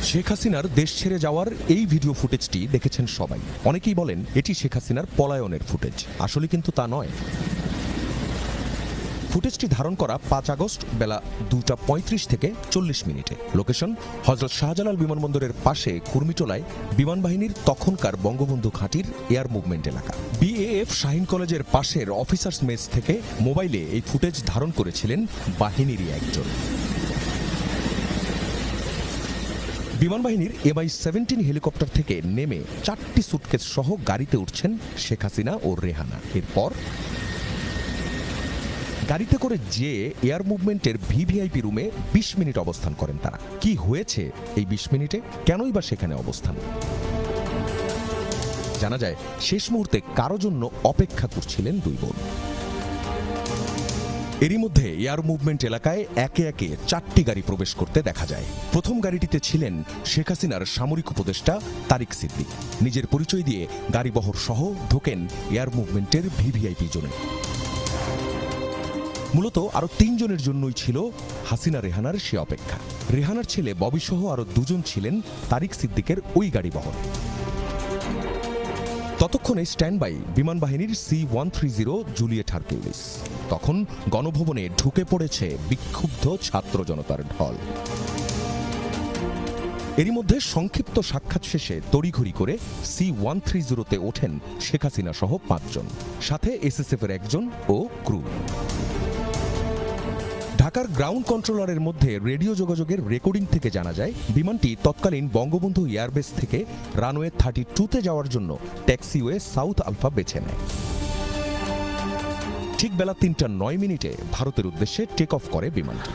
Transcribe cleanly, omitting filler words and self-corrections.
শেখ হাসিনার দেশ ছেড়ে যাওয়ার এই ভিডিও ফুটেজটি দেখেছেন সবাই। অনেকেই বলেন এটি শেখ হাসিনার পলায়নের ফুটেজ, আসলে কিন্তু তা নয়। ফুটেজটি ধারণ করা 5 আগস্ট বেলা 2:35 থেকে 40 মিনিটে। লোকেশন হযরত শাহজালাল বিমানবন্দরের পাশে কুর্মিটোলায় বিমান বাহিনীর তখনকার বঙ্গবন্ধু ঘাঁটির এয়ার মুভমেন্ট এলাকা। বিএএফ শাহীন কলেজের পাশের অফিসার্স মেস থেকে মোবাইলে এই ফুটেজ ধারণ করেছিলেন বাহিনীরই একজন। বিমান বাহিনীর MI-17 হেলিকপ্টার থেকে নেমে 4টি সুটকেস সহ গাড়িতে উঠছেন শেখ হাসিনা ও রেহানা। এরপর গাড়িতে করে যে এয়ার মুভমেন্টের ভিভিআইপি রুমে 20 মিনিট অবস্থান করেন তারা। কি হয়েছে এই 20 মিনিটে, কেনই বা সেখানে অবস্থান? জানা যায় শেষ মুহূর্তে কারো জন্য অপেক্ষা করছিলেন দুই বোন। এরই মধ্যে এয়ার মুভমেন্ট এলাকায় একে একে 4টি গাড়ি প্রবেশ করতে দেখা যায়। প্রথম গাড়িটিতে ছিলেন শেখ হাসিনার সামরিক উপদেষ্টা তারিক সিদ্দিক। নিজের পরিচয় দিয়ে গাড়িবহর সহ ঢোকেন এয়ার মুভমেন্টের ভিভিআইপি জোনে। মূলত আরো 3 জনের জন্যই ছিল হাসিনা রেহানার সে অপেক্ষা। রেহানার ছেলে ববি সহ আরো 2 জন ছিলেন তারিক সিদ্দিকের ওই গাড়িবহর। ততক্ষণে স্ট্যান্ড বাই বিমান বাহিনীর C-130 জুলিয়েট হারকিউলিস। তখন গণভবনে ঢুকে পড়েছে বিক্ষুব্ধ ছাত্র জনতার ঢল। এরই মধ্যে সংক্ষিপ্ত সাক্ষাৎ শেষে তড়িঘড়ি করে C-130-তে ওঠেন শেখ হাসিনা সহ 5 জন, সাথে SSF-এর 1 জন ও ক্রু। ঢাকার গ্রাউন্ড কন্ট্রোলারের মধ্যে রেডিও যোগাযোগের রেকর্ডিং থেকে জানা যায় বিমানটি তৎকালীন বঙ্গবন্ধু এয়ারবেস থেকে রানওয়ে 32-তে যাওয়ার জন্য ট্যাক্সিওয়ে সাউথ আলফা বেছে নেয়। ঠিক বেলা 3:09 ভারতের উদ্দেশ্যে টেক অফ করে বিমানটি।